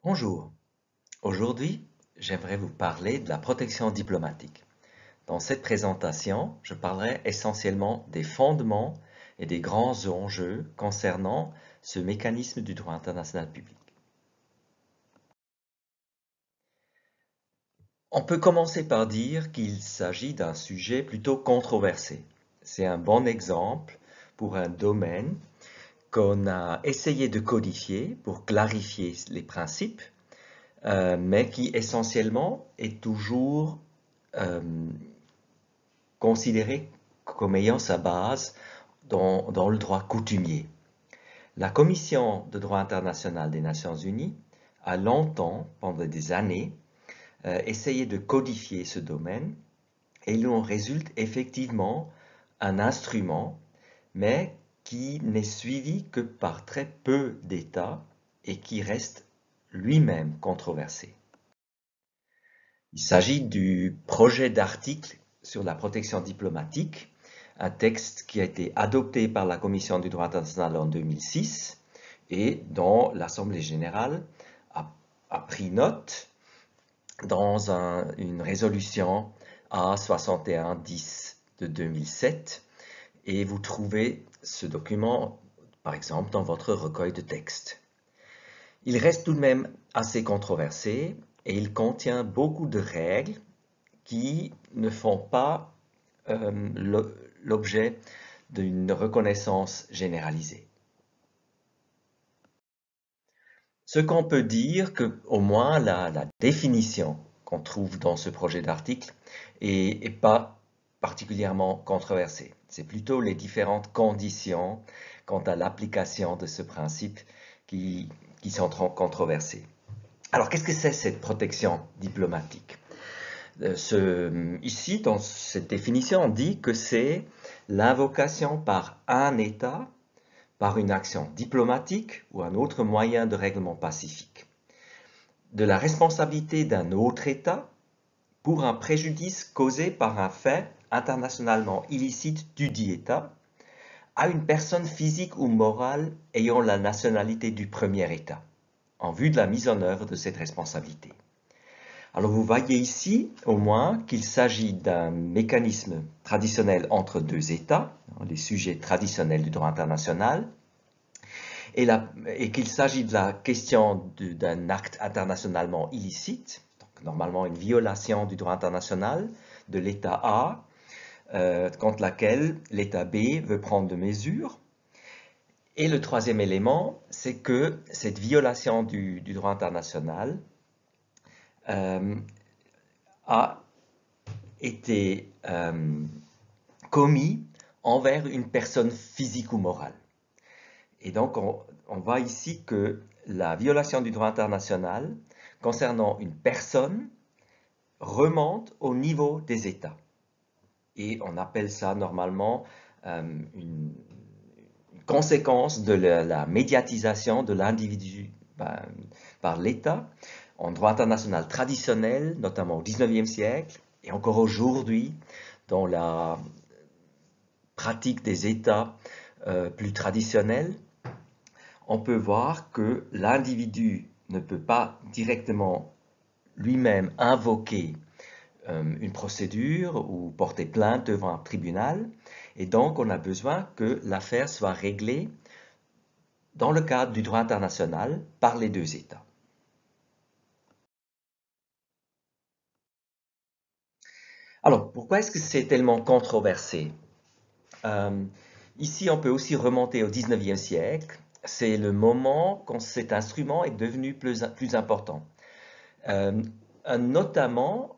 Bonjour, aujourd'hui j'aimerais vous parler de la protection diplomatique. Dans cette présentation, je parlerai essentiellement des fondements et des grands enjeux concernant ce mécanisme du droit international public. On peut commencer par dire qu'il s'agit d'un sujet plutôt controversé. C'est un bon exemple pour un domaine qu'on a essayé de codifier pour clarifier les principes, mais qui essentiellement est toujours euh, considéré comme ayant sa base dans le droit coutumier. La Commission de droit international des Nations Unies a longtemps, pendant des années, essayé de codifier ce domaine et il en résulte effectivement un instrument, mais qui n'est suivi que par très peu d'États et qui reste lui-même controversé. Il s'agit du projet d'article sur la protection diplomatique, un texte qui a été adopté par la Commission du droit international en 2006 et dont l'Assemblée générale a pris note dans une résolution A6110 de 2007 et vous trouvez ce document, par exemple, dans votre recueil de textes. Il reste tout de même assez controversé et il contient beaucoup de règles qui ne font pas l'objet d'une reconnaissance généralisée. Ce qu'on peut dire que, au moins, la définition qu'on trouve dans ce projet d'article est pas particulièrement controversée. C'est plutôt les différentes conditions quant à l'application de ce principe qui sont controversées. Alors, qu'est-ce que c'est cette protection diplomatique? Ici, dans cette définition, on dit que c'est l'invocation par un État, par une action diplomatique ou un autre moyen de règlement pacifique, de la responsabilité d'un autre État pour un préjudice causé par un fait internationalement illicite dudit État à une personne physique ou morale ayant la nationalité du premier État, en vue de la mise en œuvre de cette responsabilité. Alors vous voyez ici au moins qu'il s'agit d'un mécanisme traditionnel entre deux États, les sujets traditionnels du droit international, et qu'il s'agit de la question d'un acte internationalement illicite, donc normalement une violation du droit international de l'État A, contre laquelle l'État B veut prendre des mesures. Et le troisième élément, c'est que cette violation du droit international a été commis envers une personne physique ou morale. Et donc, on voit ici que la violation du droit international concernant une personne remonte au niveau des États. Et on appelle ça normalement une conséquence de la médiatisation de l'individu par l'État en droit international traditionnel, notamment au XIXe siècle, et encore aujourd'hui, dans la pratique des États plus traditionnels, on peut voir que l'individu ne peut pas directement lui-même invoquer une procédure ou porter plainte devant un tribunal, et donc on a besoin que l'affaire soit réglée dans le cadre du droit international par les deux États. Alors, pourquoi est-ce que c'est tellement controversé? Ici, on peut aussi remonter au XIXe siècle. C'est le moment quand cet instrument est devenu plus important. Notamment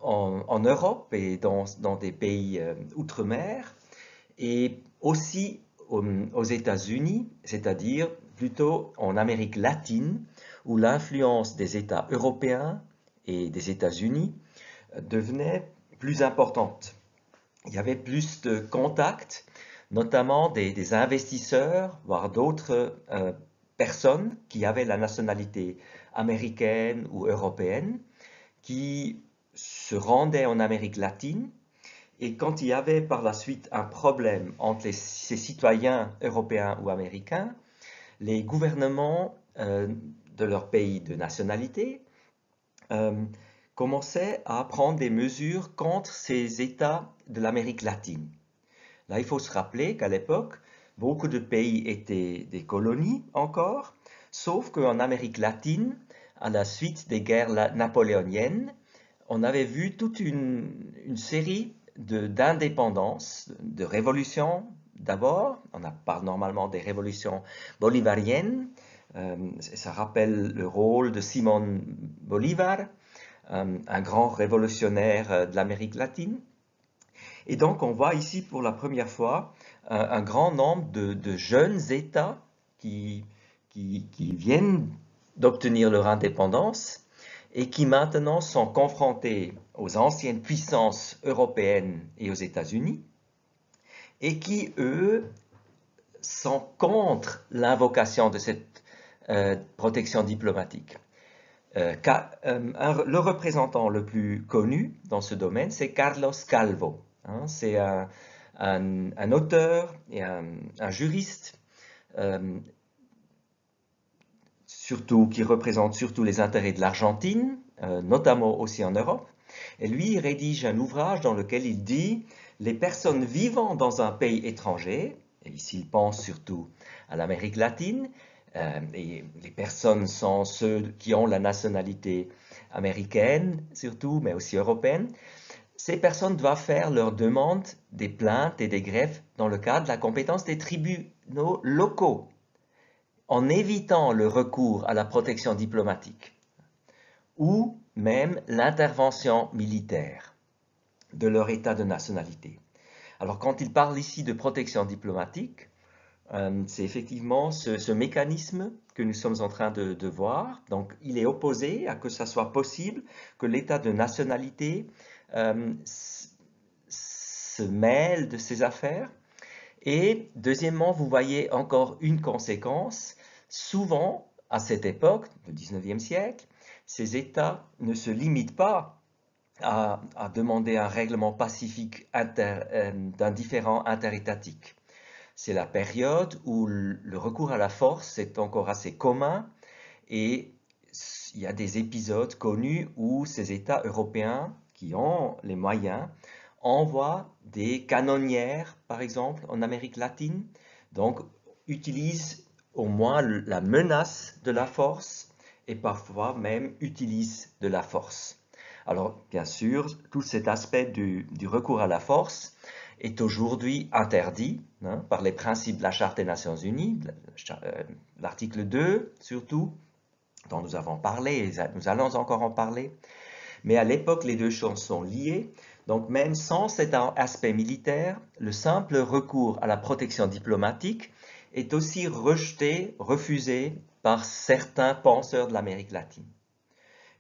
en Europe et dans des pays outre-mer, et aussi aux États-Unis, c'est-à-dire plutôt en Amérique latine, où l'influence des États européens et des États-Unis devenait plus importante. Il y avait plus de contacts, notamment des investisseurs, voire d'autres personnes qui avaient la nationalité américaine ou européenne, qui se rendaient en Amérique latine, et quand il y avait par la suite un problème entre ces citoyens européens ou américains, les gouvernements de leur pays de nationalité commençaient à prendre des mesures contre ces États de l'Amérique latine. Là, il faut se rappeler qu'à l'époque, beaucoup de pays étaient des colonies encore, sauf qu'en Amérique latine, à la suite des guerres napoléoniennes, on avait vu toute une série d'indépendances, de révolutions d'abord. On parle normalement des révolutions bolivariennes. Ça rappelle le rôle de Simón Bolívar, un grand révolutionnaire de l'Amérique latine. Et donc, on voit ici pour la première fois un grand nombre de jeunes États qui viennent d'obtenir leur indépendance et qui maintenant sont confrontés aux anciennes puissances européennes et aux États-Unis et qui, eux, sont contre l'invocation de cette protection diplomatique. Le représentant le plus connu dans ce domaine, c'est Carlos Calvo. C'est un auteur et un juriste, qui représente surtout les intérêts de l'Argentine, notamment aussi en Europe. Et lui, il rédige un ouvrage dans lequel il dit « Les personnes vivant dans un pays étranger », et ici il pense surtout à l'Amérique latine, et les personnes sont ceux qui ont la nationalité américaine surtout, mais aussi européenne. Ces personnes doivent faire leurs demandes des plaintes et des greffes dans le cadre de la compétence des tribunaux locaux, en évitant le recours à la protection diplomatique ou même l'intervention militaire de leur état de nationalité. Alors quand il parle ici de protection diplomatique, c'est effectivement ce mécanisme que nous sommes en train de voir. Donc, il est opposé à que ça soit possible que l'état de nationalité se mêle de ces affaires. Et deuxièmement, vous voyez encore une conséquence. Souvent, à cette époque, le 19e siècle, ces États ne se limitent pas à demander un règlement pacifique d'un différend interétatique. C'est la période où le recours à la force est encore assez commun et il y a des épisodes connus où ces États européens qui ont les moyens envoient des canonnières, par exemple, en Amérique latine, donc utilisent au moins la menace de la force et parfois même utilisent de la force. Alors, bien sûr, tout cet aspect du recours à la force est aujourd'hui interdit par les principes de la Charte des Nations Unies, l'article 2 surtout, dont nous avons parlé et nous allons encore en parler. Mais à l'époque, les deux choses sont liées. Donc même sans cet aspect militaire, le simple recours à la protection diplomatique est aussi rejeté, refusé par certains penseurs de l'Amérique latine.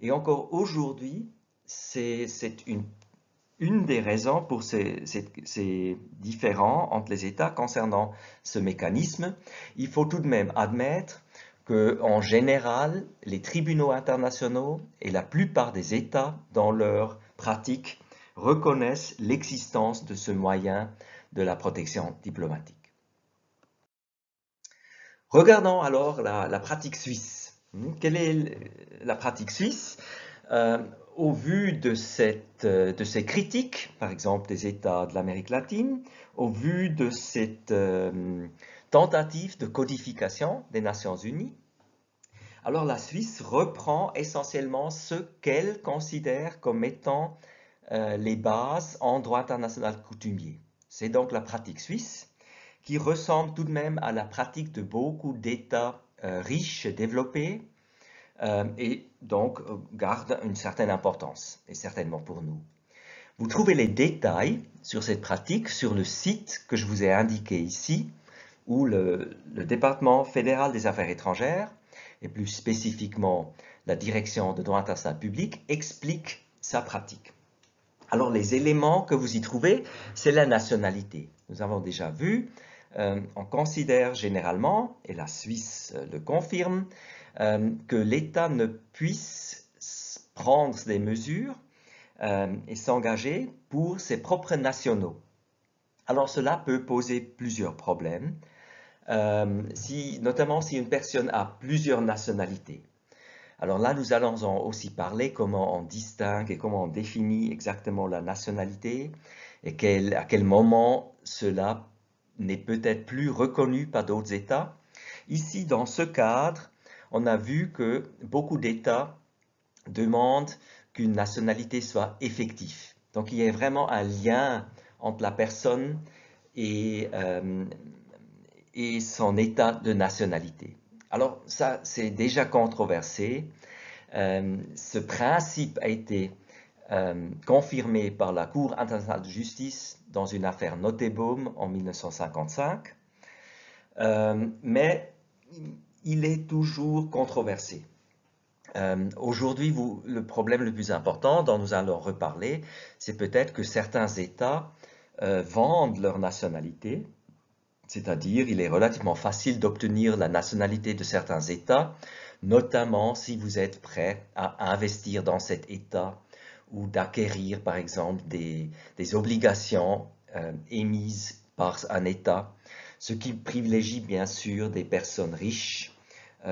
Et encore aujourd'hui, c'est une des raisons pour ces différends entre les États concernant ce mécanisme. Il faut tout de même admettre qu'en général, les tribunaux internationaux et la plupart des États, dans leur pratique, reconnaissent l'existence de ce moyen de la protection diplomatique. Regardons alors la pratique suisse. Quelle est la pratique suisse ? Au vu de ces critiques, par exemple des États de l'Amérique latine, au vu de cette tentative de codification des Nations Unies, alors la Suisse reprend essentiellement ce qu'elle considère comme étant les bases en droit international coutumier. C'est donc la pratique suisse qui ressemble tout de même à la pratique de beaucoup d'États riches et développés, et donc garde une certaine importance, et certainement pour nous. Vous trouvez les détails sur cette pratique sur le site que je vous ai indiqué ici, où le département fédéral des affaires étrangères, et plus spécifiquement la direction de droit international public, explique sa pratique. Alors les éléments que vous y trouvez, c'est la nationalité. Nous avons déjà vu, on considère généralement, et la Suisse le confirme, que l'État ne puisse prendre des mesures et s'engager pour ses propres nationaux. Alors cela peut poser plusieurs problèmes, notamment si une personne a plusieurs nationalités. Alors là, nous allons aussi parler comment on distingue et comment on définit exactement la nationalité et à quel moment cela n'est peut-être plus reconnu par d'autres États. Ici, dans ce cadre, on a vu que beaucoup d'États demandent qu'une nationalité soit effective. Donc il y a vraiment un lien entre la personne et son état de nationalité. Alors ça, c'est déjà controversé. Ce principe a été confirmé par la Cour internationale de justice dans une affaire Nottebohm en 1955, mais il est toujours controversé. Aujourd'hui, le problème le plus important dont nous allons reparler, c'est peut-être que certains États vendent leur nationalité, c'est-à-dire il est relativement facile d'obtenir la nationalité de certains États, notamment si vous êtes prêt à investir dans cet État ou d'acquérir par exemple des obligations émises par un État, ce qui privilégie bien sûr des personnes riches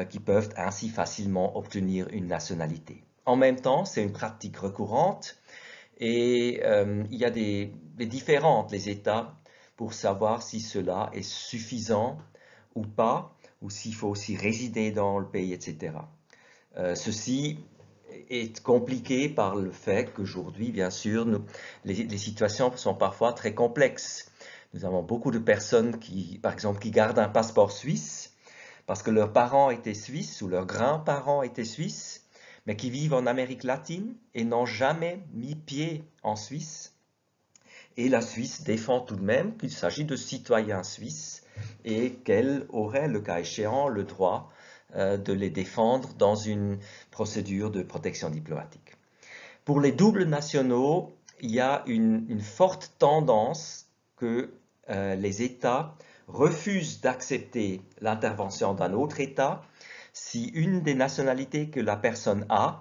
qui peuvent ainsi facilement obtenir une nationalité. En même temps, c'est une pratique récurrente et il y a des différences, les États, pour savoir si cela est suffisant ou pas, ou s'il faut aussi résider dans le pays, etc. Ceci est compliqué par le fait qu'aujourd'hui, bien sûr, les situations sont parfois très complexes. Nous avons beaucoup de personnes qui, par exemple, qui gardent un passeport suisse parce que leurs parents étaient suisses ou leurs grands-parents étaient suisses, mais qui vivent en Amérique latine et n'ont jamais mis pied en Suisse. Et la Suisse défend tout de même qu'il s'agit de citoyens suisses et qu'elle aurait, le cas échéant, le droit de les défendre dans une procédure de protection diplomatique. Pour les doubles nationaux, il y a une forte tendance que les États refusent d'accepter l'intervention d'un autre État si une des nationalités que la personne a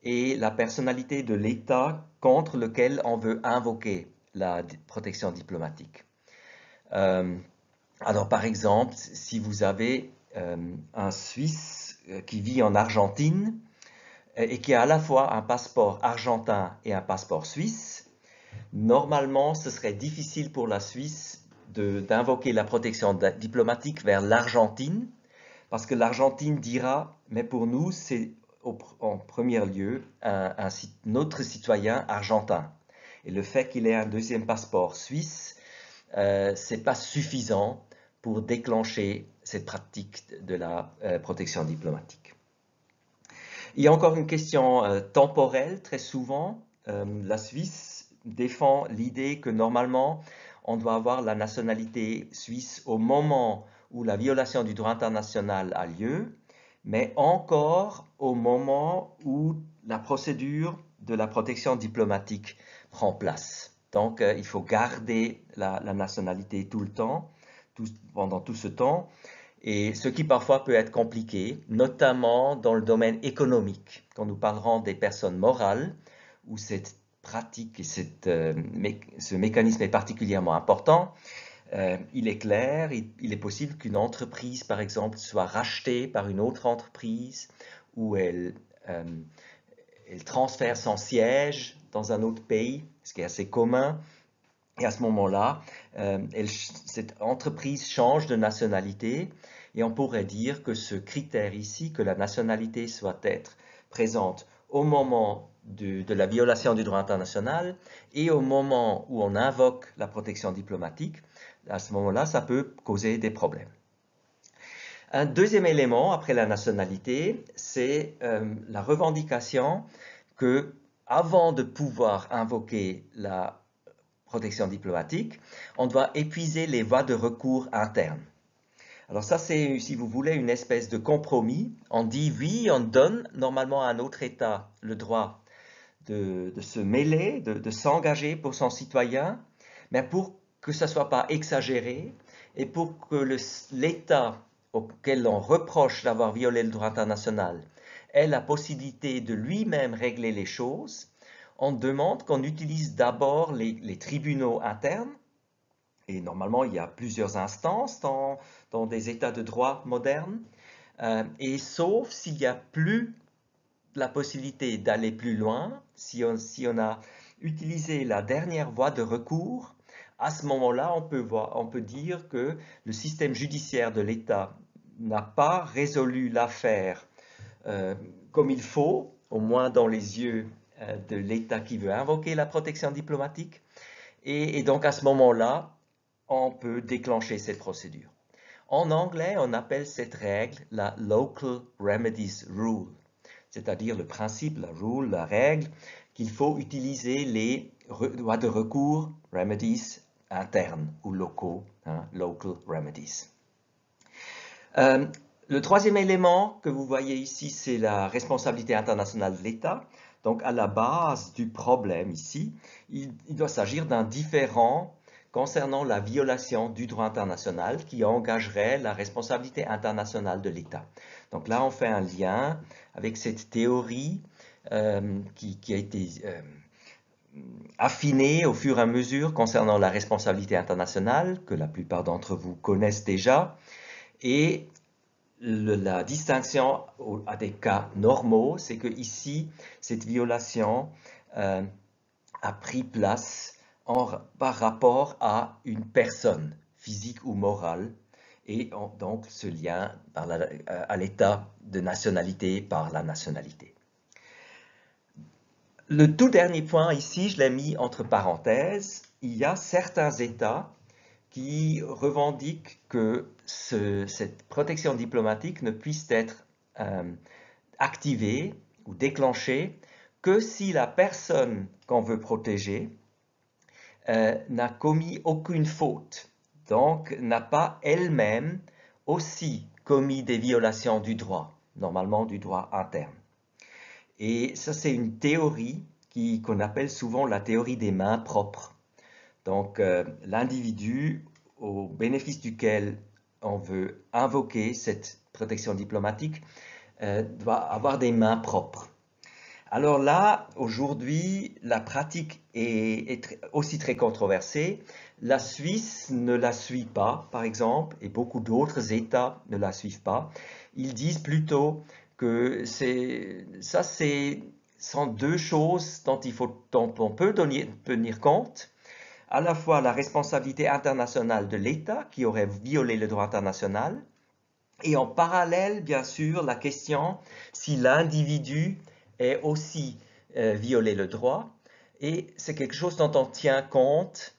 est la personnalité de l'État contre lequel on veut invoquer la protection diplomatique. Alors par exemple, si vous avez un Suisse qui vit en Argentine et qui a à la fois un passeport argentin et un passeport suisse, normalement ce serait difficile pour la Suisse d'invoquer la protection diplomatique vers l'Argentine, parce que l'Argentine dira, mais pour nous c'est en premier lieu notre citoyen argentin. Et le fait qu'il ait un deuxième passeport suisse, c'est pas suffisant pour déclencher cette pratique de la protection diplomatique. Il y a encore une question temporelle, très souvent. La Suisse défend l'idée que normalement, on doit avoir la nationalité suisse au moment où la violation du droit international a lieu, mais encore au moment où la procédure de la protection diplomatique prend place. Donc, il faut garder la nationalité tout le temps, pendant tout ce temps, et ce qui parfois peut être compliqué, notamment dans le domaine économique, quand nous parlerons des personnes morales, où cette pratique et ce mécanisme est particulièrement important. Il est clair, il est possible qu'une entreprise, par exemple, soit rachetée par une autre entreprise, ou elle transfère son siège dans un autre pays, ce qui est assez commun. Et à ce moment-là, cette entreprise change de nationalité et on pourrait dire que ce critère ici, que la nationalité soit être présente au moment de la violation du droit international et au moment où on invoque la protection diplomatique, à ce moment-là, ça peut causer des problèmes. Un deuxième élément après la nationalité, c'est la revendication que avant de pouvoir invoquer la protection diplomatique, on doit épuiser les voies de recours internes. Alors ça, c'est, si vous voulez, une espèce de compromis. On dit oui, on donne normalement à un autre État le droit de se mêler, de s'engager pour son citoyen, mais pour que ça ne soit pas exagéré et pour que l'État auquel on reproche d'avoir violé le droit international ait la possibilité de lui-même régler les choses, on demande qu'on utilise d'abord les tribunaux internes, et normalement il y a plusieurs instances dans des états de droit modernes, et sauf s'il n'y a plus la possibilité d'aller plus loin, si on a utilisé la dernière voie de recours, à ce moment-là, on peut dire que le système judiciaire de l'État n'a pas résolu l'affaire comme il faut, au moins dans les yeux de l'État qui veut invoquer la protection diplomatique. Et donc à ce moment-là, on peut déclencher cette procédure. En anglais, on appelle cette règle la Local Remedies Rule, c'est-à-dire le principe, la rule, la règle, qu'il faut utiliser les voies de recours, remedies, internes ou locaux, local remedies. Le troisième élément que vous voyez ici, c'est la responsabilité internationale de l'État. Donc, à la base du problème ici, il doit s'agir d'un différend concernant la violation du droit international qui engagerait la responsabilité internationale de l'État. Donc là, on fait un lien avec cette théorie qui a été affinée au fur et à mesure concernant la responsabilité internationale, que la plupart d'entre vous connaissent déjà, et la distinction à des cas normaux, c'est que ici, cette violation a pris place par rapport à une personne, physique ou morale, et donc ce lien à l'état de nationalité par la nationalité. Le tout dernier point ici, je l'ai mis entre parenthèses, il y a certains États qui revendiquent que cette protection diplomatique ne puisse être activée ou déclenchée que si la personne qu'on veut protéger n'a commis aucune faute, donc n'a pas elle-même aussi commis des violations du droit, normalement du droit interne. Et ça, c'est une théorie qu'on appelle souvent la théorie des mains propres. Donc, l'individu au bénéfice duquel on veut invoquer cette protection diplomatique doit avoir des mains propres. Alors là, aujourd'hui, la pratique est aussi très controversée. La Suisse ne la suit pas, par exemple, et beaucoup d'autres États ne la suivent pas. Ils disent plutôt que sont deux choses dont on peut tenir compte. À la fois la responsabilité internationale de l'État qui aurait violé le droit international, et en parallèle, bien sûr, la question si l'individu ait aussi violé le droit. Et c'est quelque chose dont on tient compte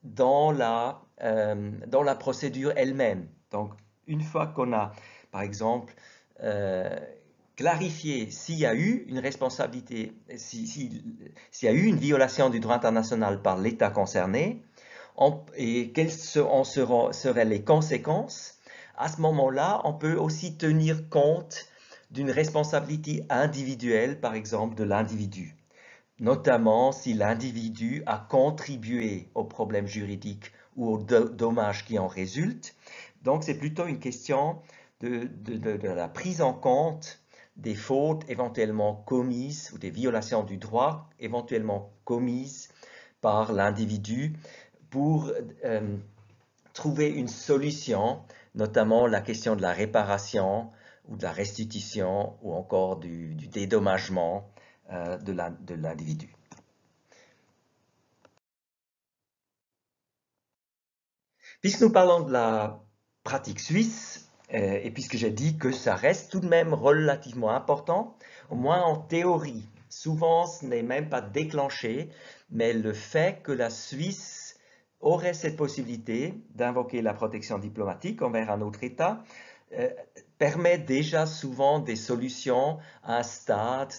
dans la procédure elle-même. Donc, une fois qu'on a, par exemple, clarifié s'il y a eu une responsabilité, s'il y a eu une violation du droit international par l'État concerné, et quelles seraient les conséquences, à ce moment-là, on peut aussi tenir compte d'une responsabilité individuelle, par exemple, de l'individu, notamment si l'individu a contribué au problème juridique ou aux dommages qui en résultent. Donc, c'est plutôt une question de la prise en compte des fautes éventuellement commises ou des violations du droit éventuellement commises par l'individu pour trouver une solution, notamment la question de la réparation ou de la restitution ou encore du dédommagement de l'individu. Puisque nous parlons de la pratique suisse, et puisque j'ai dit que ça reste tout de même relativement important, au moins en théorie, souvent ce n'est même pas déclenché, mais le fait que la Suisse aurait cette possibilité d'invoquer la protection diplomatique envers un autre État permet déjà souvent des solutions à un stade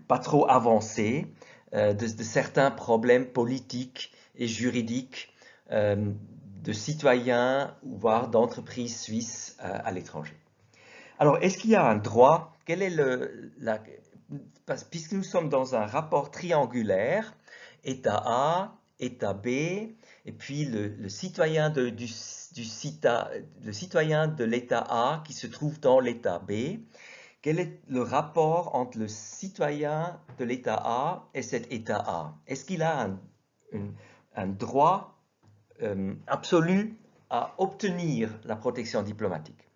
pas trop avancé de certains problèmes politiques et juridiques de citoyens, voire d'entreprises suisses à l'étranger. Alors, est-ce qu'il y a un droit? Quel est puisque nous sommes dans un rapport triangulaire, État A, État B, et puis le citoyen de l'État A qui se trouve dans l'État B, quel est le rapport entre le citoyen de l'État A et cet État A? Est-ce qu'il a un droit absolu à obtenir la protection diplomatique?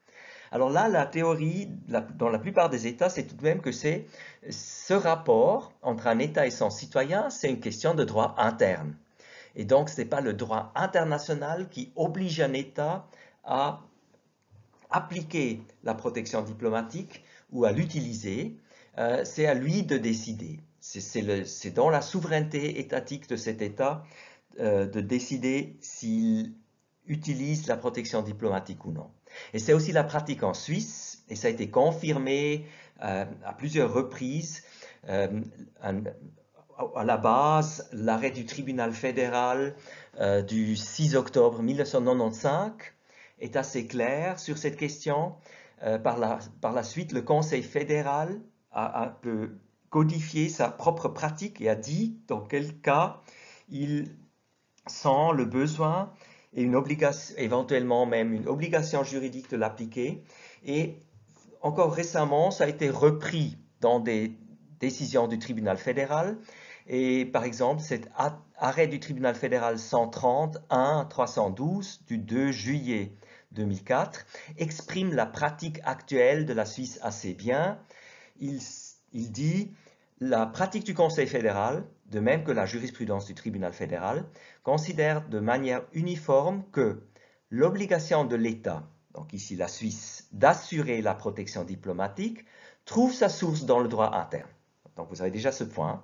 Alors là, la théorie, dans la plupart des États, c'est tout de même que c'est ce rapport entre un État et son citoyen, c'est une question de droit interne. Et donc, ce n'est pas le droit international qui oblige un État à appliquer la protection diplomatique ou à l'utiliser, c'est à lui de décider. C'est dans la souveraineté étatique de cet État de décider s'il utilise la protection diplomatique ou non. Et c'est aussi la pratique en Suisse, et ça a été confirmé à plusieurs reprises. À la base, l'arrêt du tribunal fédéral du 6 octobre 1995 est assez clair sur cette question. Par la suite, le Conseil fédéral a codifié sa propre pratique et a dit dans quel cas il sent le besoin et une obligation, éventuellement même une obligation juridique de l'appliquer. Et encore récemment, ça a été repris dans des décisions du tribunal fédéral. Et par exemple, cet arrêt du tribunal fédéral 130-1-312 du 2 juillet 2004 exprime la pratique actuelle de la Suisse assez bien. Il dit la pratique du Conseil fédéral, de même que la jurisprudence du tribunal fédéral, considère de manière uniforme que l'obligation de l'État, donc ici la Suisse, d'assurer la protection diplomatique, trouve sa source dans le droit interne. Donc vous avez déjà ce point.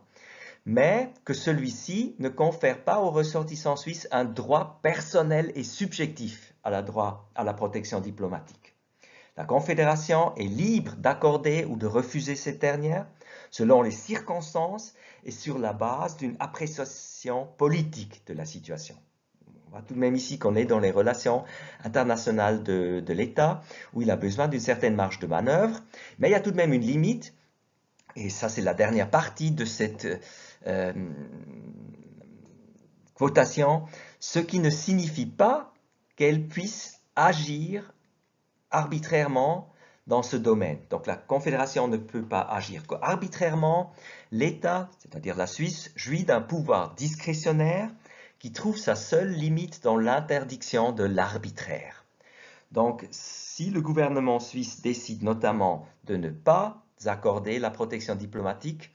Mais que celui-ci ne confère pas aux ressortissants suisses un droit personnel et subjectif à la protection diplomatique. La Confédération est libre d'accorder ou de refuser cette dernière selon les circonstances et sur la base d'une appréciation politique de la situation. On voit tout de même ici qu'on est dans les relations internationales de l'État où il a besoin d'une certaine marge de manœuvre, mais il y a tout de même une limite, et ça c'est la dernière partie de cette quotation, ce qui ne signifie pas qu'elle puisse agir arbitrairement dans ce domaine. Donc la Confédération ne peut pas agir arbitrairement. L'État, c'est-à-dire la Suisse, jouit d'un pouvoir discrétionnaire qui trouve sa seule limite dans l'interdiction de l'arbitraire. Donc si le gouvernement suisse décide notamment de ne pas accorder la protection diplomatique,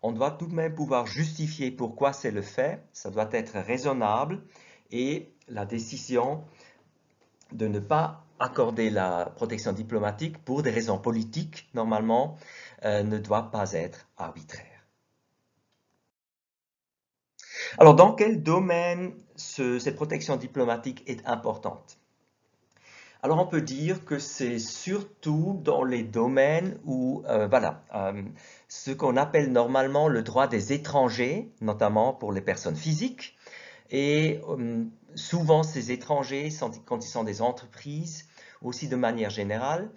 on doit tout de même pouvoir justifier pourquoi c'est le fait, ça doit être raisonnable, et la décision de ne pas accorder la protection diplomatique pour des raisons politiques, normalement, ne doit pas être arbitraire. Alors, dans quel domaine cette protection diplomatique est importante? Alors, on peut dire que c'est surtout dans les domaines où, ce qu'on appelle normalement le droit des étrangers, notamment pour les personnes physiques. Et souvent, ces étrangers, quand ils sont des entreprises, aussi de manière générale,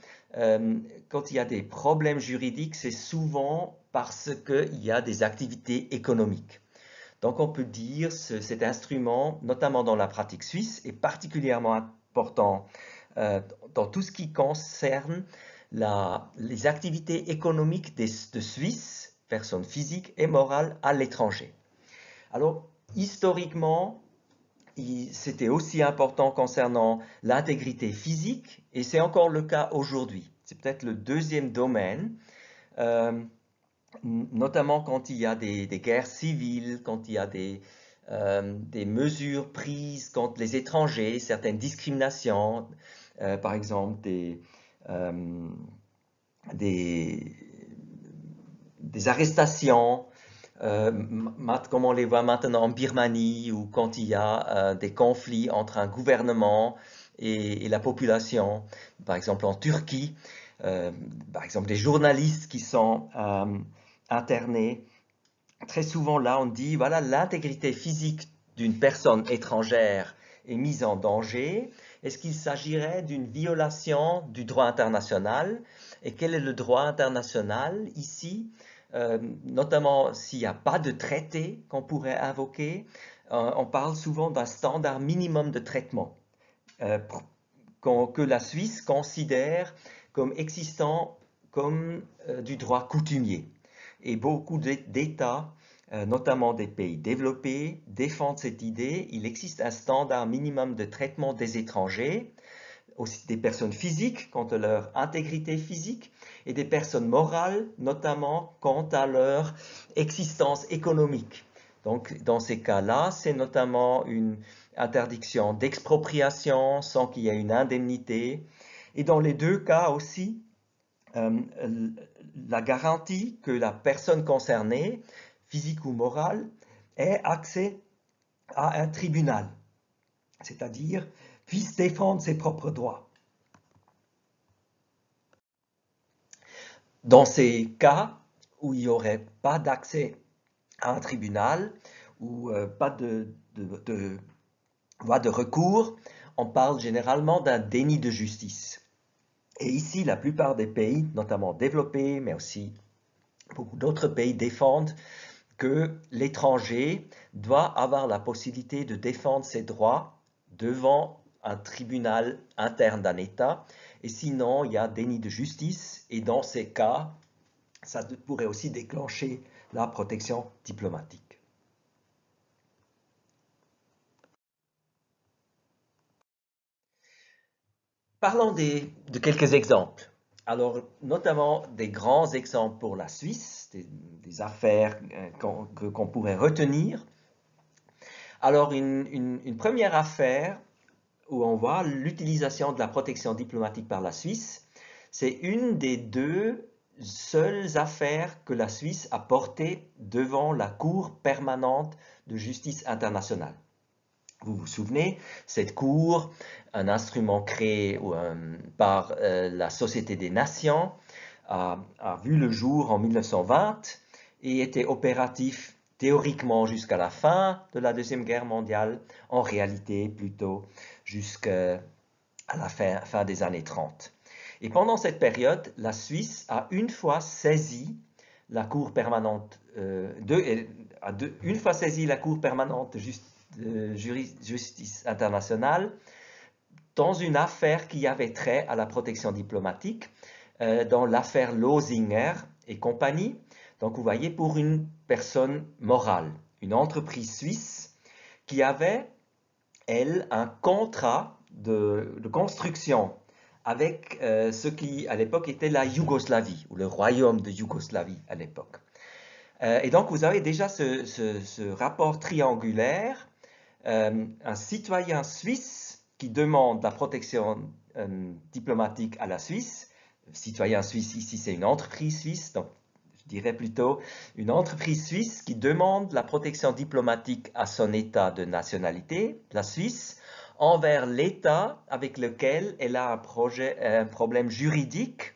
quand il y a des problèmes juridiques, c'est souvent parce qu'il y a des activités économiques. Donc, on peut dire que cet instrument, notamment dans la pratique suisse, est particulièrement important dans tout ce qui concerne les activités économiques de Suisses, personnes physiques et morales, à l'étranger. Alors, historiquement, c'était aussi important concernant l'intégrité physique, et c'est encore le cas aujourd'hui. C'est peut-être le deuxième domaine, notamment quand il y a des guerres civiles, quand il y a des mesures prises contre les étrangers, certaines discriminations, par exemple des arrestations, comme on les voit maintenant en Birmanie, ou quand il y a des conflits entre un gouvernement et la population, par exemple en Turquie, par exemple des journalistes qui sont internés. Très souvent là on dit, voilà, l'intégrité physique d'une personne étrangère est mise en danger. Est-ce qu'il s'agirait d'une violation du droit international? Et quel est le droit international ici? Notamment s'il n'y a pas de traité qu'on pourrait invoquer, on parle souvent d'un standard minimum de traitement que la Suisse considère comme existant comme du droit coutumier. Et beaucoup d'États, notamment des pays développés, défendent cette idée. Il existe un standard minimum de traitement des étrangers. aussi des personnes physiques quant à leur intégrité physique et des personnes morales, notamment quant à leur existence économique. Donc, dans ces cas-là, c'est notamment une interdiction d'expropriation sans qu'il y ait une indemnité. Et dans les deux cas aussi, la garantie que la personne concernée, physique ou morale, ait accès à un tribunal, c'est-à-dire puisse défendre ses propres droits. Dans ces cas où il n'y aurait pas d'accès à un tribunal ou pas de voie de recours, on parle généralement d'un déni de justice. Et ici, la plupart des pays, notamment développés, mais aussi beaucoup d'autres pays, défendent que l'étranger doit avoir la possibilité de défendre ses droits devant un tribunal interne d'un État, et sinon il y a déni de justice, et dans ces cas, ça pourrait aussi déclencher la protection diplomatique. Parlons de quelques exemples. Alors, notamment des grands exemples pour la Suisse, des affaires qu'on pourrait retenir. Alors, une première affaire où on voit l'utilisation de la protection diplomatique par la Suisse, c'est une des deux seules affaires que la Suisse a portées devant la Cour permanente de justice internationale. Vous vous souvenez, cette cour, un instrument créé par la Société des Nations, a vu le jour en 1920 et était opératif théoriquement jusqu'à la fin de la Deuxième Guerre mondiale, en réalité plutôt jusqu'à la fin des années 30. Et pendant cette période, la Suisse a une fois saisi la Cour permanente de justice internationale dans une affaire qui avait trait à la protection diplomatique, dans l'affaire Losinger et compagnie. Donc vous voyez, pour une personne morale, une entreprise suisse qui avait, elle, un contrat de construction avec ce qui à l'époque était la Yougoslavie, ou le royaume de Yougoslavie à l'époque. Et donc vous avez déjà ce rapport triangulaire, un citoyen suisse qui demande la protection diplomatique à la Suisse. Citoyen suisse, ici c'est une entreprise suisse, donc je dirais plutôt une entreprise suisse qui demande la protection diplomatique à son État de nationalité, la Suisse, envers l'État avec lequel elle a un problème juridique,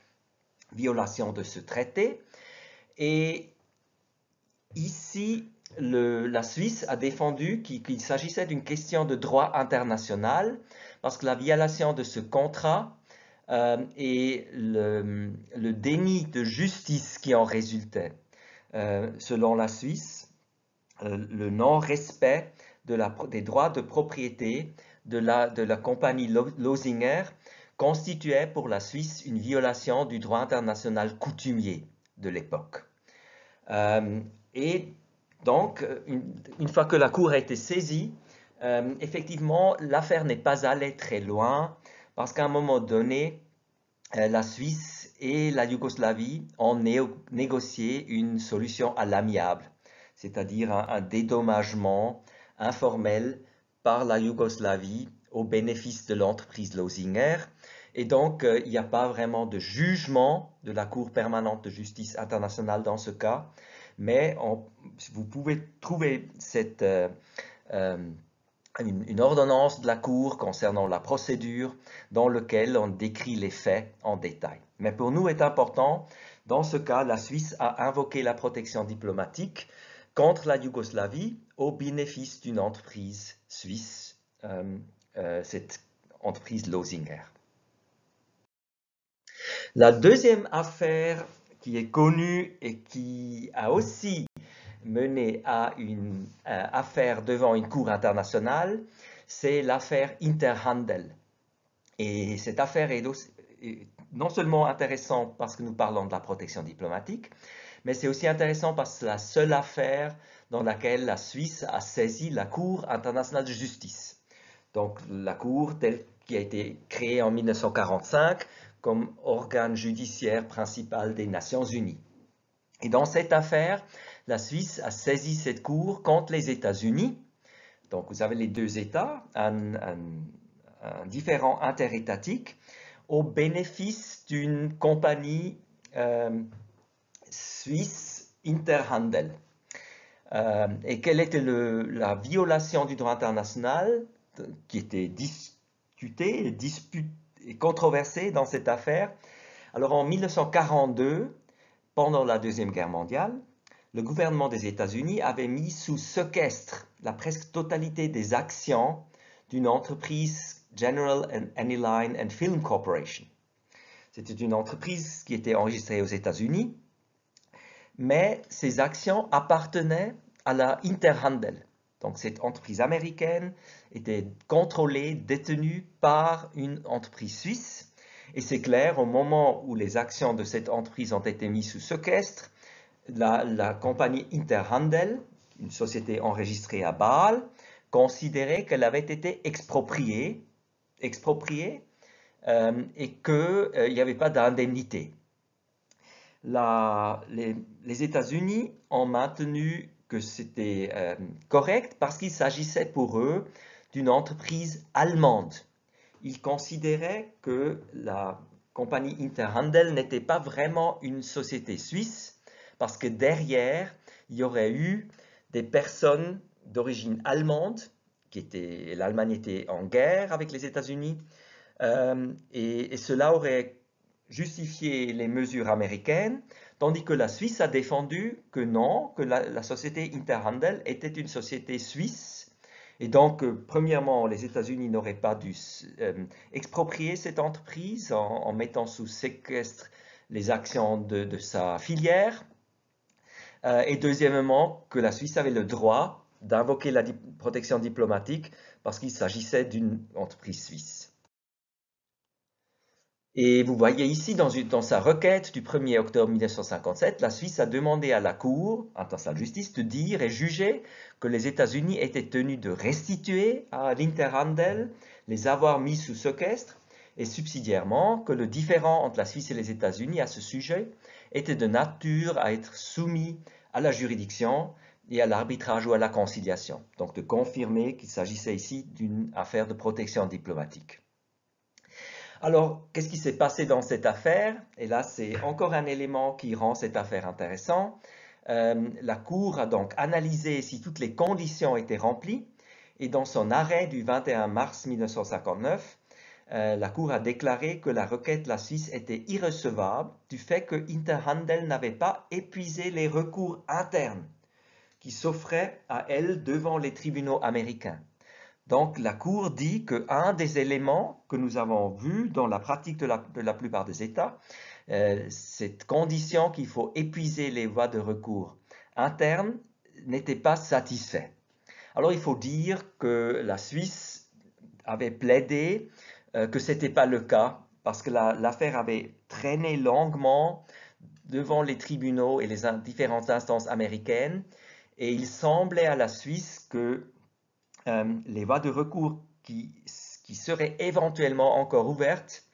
violation de ce traité. Et ici, la Suisse a défendu qu'il s'agissait d'une question de droit international parce que la violation de ce contrat et le déni de justice qui en résultait, selon la Suisse, le non-respect des droits de propriété de la compagnie Losinger constituait pour la Suisse une violation du droit international coutumier de l'époque. Et donc, une fois que la Cour a été saisie, effectivement, l'affaire n'est pas allée très loin parce qu'à un moment donné, la Suisse et la Yougoslavie ont négocié une solution à l'amiable, c'est-à-dire un dédommagement informel par la Yougoslavie au bénéfice de l'entreprise Losinger. Et donc, il n'y a pas vraiment de jugement de la Cour permanente de justice internationale dans ce cas, mais vous pouvez trouver une ordonnance de la Cour concernant la procédure dans laquelle on décrit les faits en détail. Mais pour nous est important, dans ce cas, la Suisse a invoqué la protection diplomatique contre la Yougoslavie au bénéfice d'une entreprise suisse, cette entreprise Losinger. La deuxième affaire qui est connue et qui a aussi mené à une affaire devant une cour internationale, c'est l'affaire Interhandel. Et cette affaire est non seulement intéressante parce que nous parlons de la protection diplomatique, mais c'est aussi intéressant parce que c'est la seule affaire dans laquelle la Suisse a saisi la Cour internationale de justice. Donc la Cour telle qui a été créé en 1945 comme organe judiciaire principal des Nations Unies. Et dans cette affaire, la Suisse a saisi cette cour contre les États-Unis. Donc vous avez les deux États, un différend interétatique, au bénéfice d'une compagnie suisse, Interhandel. Et quelle était la violation du droit international qui était discutée et controversée dans cette affaire? Alors en 1942, pendant la Deuxième Guerre mondiale, le gouvernement des États-Unis avait mis sous séquestre la presque totalité des actions d'une entreprise General Aniline and Film Corporation. C'était une entreprise qui était enregistrée aux États-Unis, mais ces actions appartenaient à la Interhandel. Donc cette entreprise américaine était contrôlée, détenue par une entreprise suisse. Et c'est clair, au moment où les actions de cette entreprise ont été mises sous séquestre, la compagnie Interhandel, une société enregistrée à Bâle, considérait qu'elle avait été expropriée et qu'il n'y avait pas d'indemnité. Les États-Unis ont maintenu que c'était correct parce qu'il s'agissait pour eux d'une entreprise allemande. Ils considéraient que la compagnie Interhandel n'était pas vraiment une société suisse parce que derrière, il y aurait eu des personnes d'origine allemande, l'Allemagne était en guerre avec les États-Unis, et cela aurait justifié les mesures américaines, tandis que la Suisse a défendu que non, que la société Interhandel était une société suisse. Et donc, premièrement, les États-Unis n'auraient pas dû exproprier cette entreprise en mettant sous séquestre les actions de sa filière. Et deuxièmement, que la Suisse avait le droit d'invoquer la protection diplomatique parce qu'il s'agissait d'une entreprise suisse. Et vous voyez ici, dans sa requête du 1er octobre 1957, la Suisse a demandé à la Cour internationale de justice de dire et juger que les États-Unis étaient tenus de restituer à l'Interhandel les avoirs mis sous séquestre et subsidiairement que le différend entre la Suisse et les États-Unis à ce sujet était de nature à être soumis à la juridiction et à l'arbitrage ou à la conciliation. Donc de confirmer qu'il s'agissait ici d'une affaire de protection diplomatique. Alors, qu'est-ce qui s'est passé dans cette affaire? Et là, c'est encore un élément qui rend cette affaire intéressante. La Cour a donc analysé si toutes les conditions étaient remplies et dans son arrêt du 21 mars 1959, la Cour a déclaré que la requête de la Suisse était irrecevable du fait que Interhandel n'avait pas épuisé les recours internes qui s'offraient à elle devant les tribunaux américains. Donc la Cour dit qu'un des éléments que nous avons vus dans la pratique de la plupart des États, cette condition qu'il faut épuiser les voies de recours internes, n'était pas satisfait. Alors il faut dire que la Suisse avait plaidé que ce n'était pas le cas parce que l'affaire avait traîné longuement devant les tribunaux et les différentes instances américaines et il semblait à la Suisse que les voies de recours qui seraient éventuellement encore ouvertes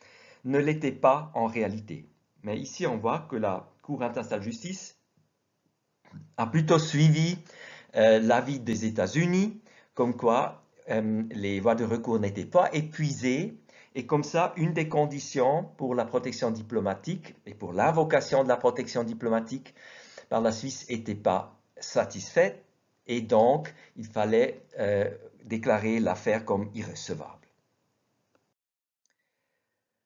ne l'étaient pas en réalité. Mais ici, on voit que la Cour internationale de justice a plutôt suivi l'avis des États-Unis, comme quoi les voies de recours n'étaient pas épuisées, et comme ça, une des conditions pour la protection diplomatique et pour l'invocation de la protection diplomatique par la Suisse n'était pas satisfaite, et donc il fallait déclarer l'affaire comme irrecevable.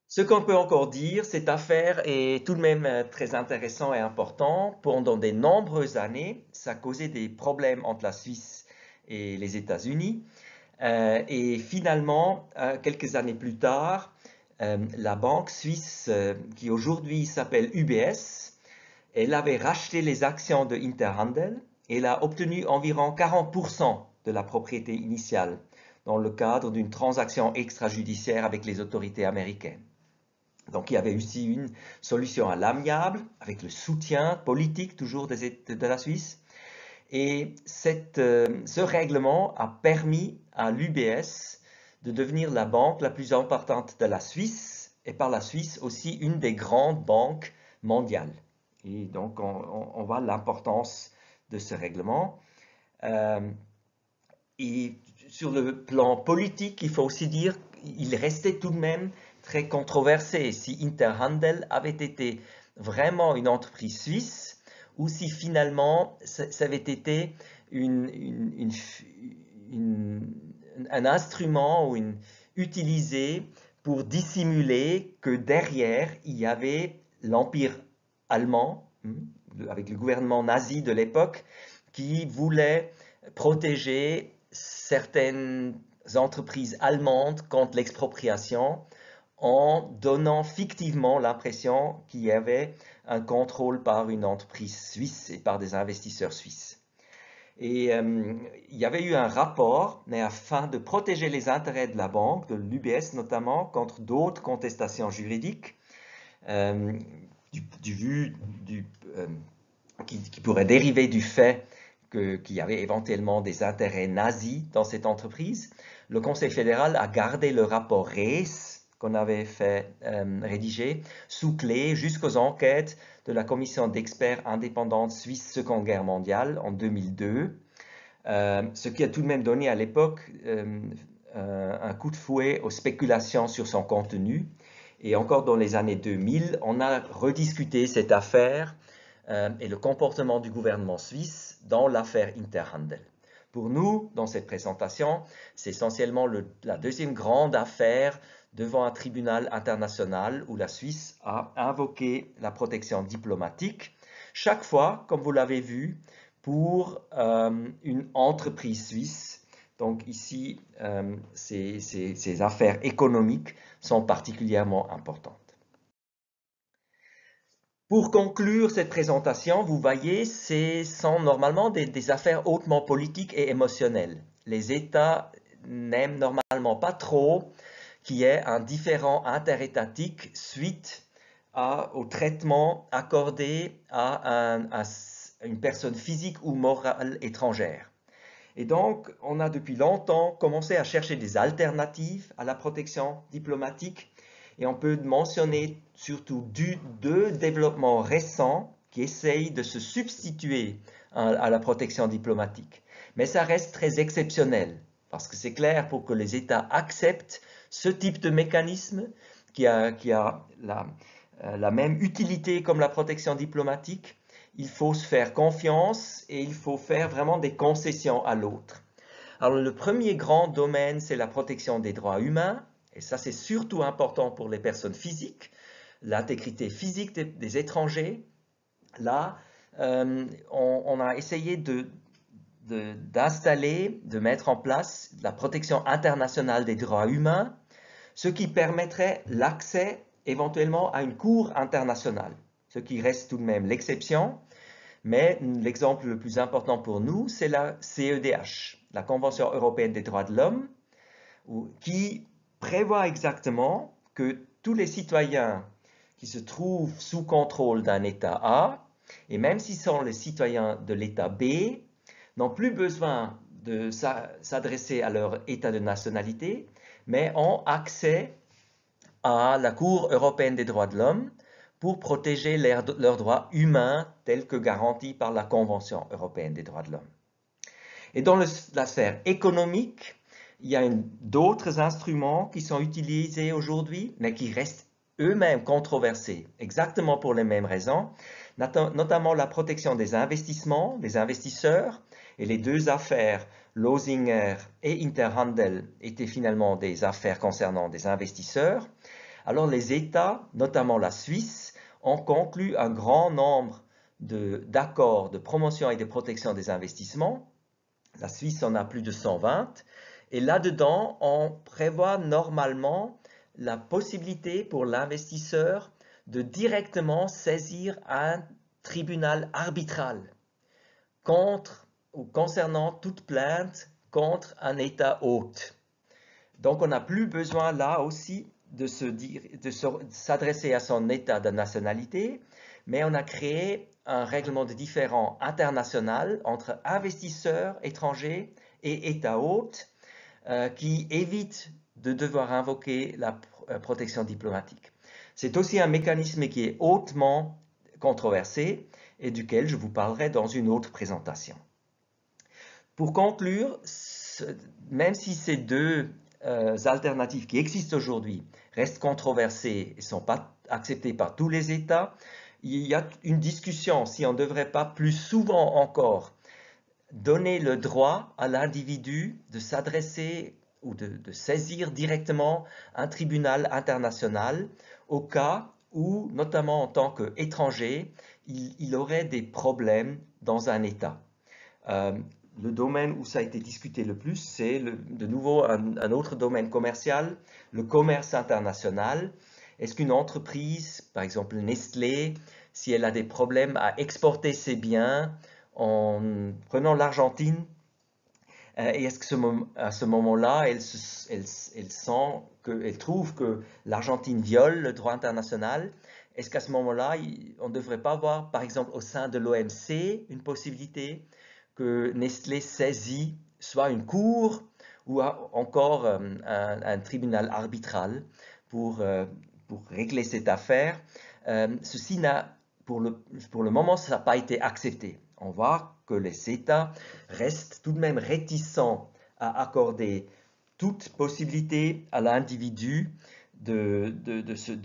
Ce qu'on peut encore dire, cette affaire est tout de même très intéressante et importante. Pendant de nombreuses années, ça causait des problèmes entre la Suisse et les États-Unis. Et finalement, quelques années plus tard, la banque suisse, qui aujourd'hui s'appelle UBS, elle avait racheté les actions de Interhandel et elle a obtenu environ 40% de la propriété initiale dans le cadre d'une transaction extrajudiciaire avec les autorités américaines. Donc il y avait aussi une solution à l'amiable avec le soutien politique toujours de la Suisse. Et ce règlement a permis à l'UBS de devenir la banque la plus importante de la Suisse et par la Suisse aussi une des grandes banques mondiales. Et donc on voit l'importance de ce règlement. Et sur le plan politique, il faut aussi dire qu'il restait tout de même très controversé si Interhandel avait été vraiment une entreprise suisse ou si finalement ça avait été un instrument utilisé pour dissimuler que derrière il y avait l'Empire allemand, avec le gouvernement nazi de l'époque, qui voulait protéger certaines entreprises allemandes contre l'expropriation en donnant fictivement l'impression qu'il y avait un contrôle par une entreprise suisse et par des investisseurs suisses. Et il y avait eu un rapport, mais afin de protéger les intérêts de la banque, de l'UBS notamment, contre d'autres contestations juridiques qui pourraient dériver du fait qu'il y avait éventuellement des intérêts nazis dans cette entreprise. Le Conseil fédéral a gardé le rapport Rees qu'on avait fait rédiger sous clé jusqu'aux enquêtes de la commission d'experts indépendante suisse Seconde Guerre mondiale en 2002, ce qui a tout de même donné à l'époque un coup de fouet aux spéculations sur son contenu. Et encore dans les années 2000, on a rediscuté cette affaire et le comportement du gouvernement suisse dans l'affaire Interhandel. Pour nous, dans cette présentation, c'est essentiellement la deuxième grande affaire devant un tribunal international où la Suisse a invoqué la protection diplomatique, chaque fois, comme vous l'avez vu, pour une entreprise suisse. Donc ici, ces affaires économiques sont particulièrement importantes. Pour conclure cette présentation, vous voyez, ce sont normalement des affaires hautement politiques et émotionnelles. Les États n'aiment normalement pas trop qu'il y ait un différend interétatique suite au traitement accordé à une personne physique ou morale étrangère. Et donc, on a depuis longtemps commencé à chercher des alternatives à la protection diplomatique. Et on peut mentionner surtout deux développements récents qui essayent de se substituer à la protection diplomatique. Mais ça reste très exceptionnel, parce que c'est clair, pour que les États acceptent ce type de mécanisme qui a la même utilité comme la protection diplomatique, il faut se faire confiance et il faut faire vraiment des concessions à l'autre. Alors le premier grand domaine, c'est la protection des droits humains. Et ça, c'est surtout important pour les personnes physiques, l'intégrité physique des étrangers. Là, on a essayé d'installer, de mettre en place la protection internationale des droits humains, ce qui permettrait l'accès éventuellement à une cour internationale, ce qui reste tout de même l'exception. Mais l'exemple le plus important pour nous, c'est la CEDH, la Convention européenne des droits de l'homme, qui prévoit exactement que tous les citoyens qui se trouvent sous contrôle d'un État A, et même s'ils sont les citoyens de l'État B, n'ont plus besoin de s'adresser à leur État de nationalité, mais ont accès à la Cour européenne des droits de l'homme pour protéger leurs droits humains tels que garantis par la Convention européenne des droits de l'homme. Et dans la sphère économique, il y a d'autres instruments qui sont utilisés aujourd'hui, mais qui restent eux-mêmes controversés, exactement pour les mêmes raisons, notamment la protection des investissements, des investisseurs, et les deux affaires, Losinger et Interhandel, étaient finalement des affaires concernant des investisseurs. Alors les États, notamment la Suisse, ont conclu un grand nombre d'accords de promotion et de protection des investissements. La Suisse en a plus de 120. Et là-dedans, on prévoit normalement la possibilité pour l'investisseur de directement saisir un tribunal arbitral contre ou concernant toute plainte contre un État hôte. Donc on n'a plus besoin là aussi de s'adresser à son État de nationalité, mais on a créé un règlement de différend international entre investisseurs étrangers et États hôtes qui évite de devoir invoquer la protection diplomatique. C'est aussi un mécanisme qui est hautement controversé et duquel je vous parlerai dans une autre présentation. Pour conclure, même si ces deux alternatives qui existent aujourd'hui restent controversées et ne sont pas acceptées par tous les États, il y a une discussion si on ne devrait pas plus souvent encore donner le droit à l'individu de s'adresser ou de saisir directement un tribunal international au cas où, notamment en tant qu'étranger, il aurait des problèmes dans un État. Le domaine où ça a été discuté le plus, c'est de nouveau un autre domaine commercial, le commerce international. Est-ce qu'une entreprise, par exemple Nestlé, si elle a des problèmes à exporter ses biens en prenant l'Argentine, et est-ce qu'à ce moment-là, elle trouve que l'Argentine viole le droit international? Est-ce qu'à ce moment-là, on ne devrait pas avoir, par exemple, au sein de l'OMC, une possibilité que Nestlé saisit soit une cour ou encore un tribunal arbitral pour régler cette affaire? Ceci n'a, pour le moment, ça n'a pas été accepté. On voit que les États restent tout de même réticents à accorder toute possibilité à l'individu de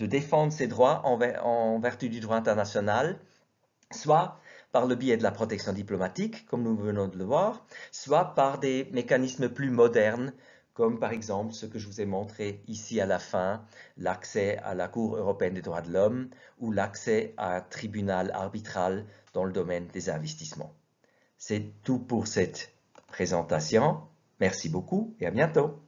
défendre ses droits en vertu du droit international, soit par le biais de la protection diplomatique, comme nous venons de le voir, soit par des mécanismes plus modernes, comme par exemple ce que je vous ai montré ici à la fin, l'accès à la Cour européenne des droits de l'homme ou l'accès à un tribunal arbitral dans le domaine des investissements. C'est tout pour cette présentation. Merci beaucoup et à bientôt.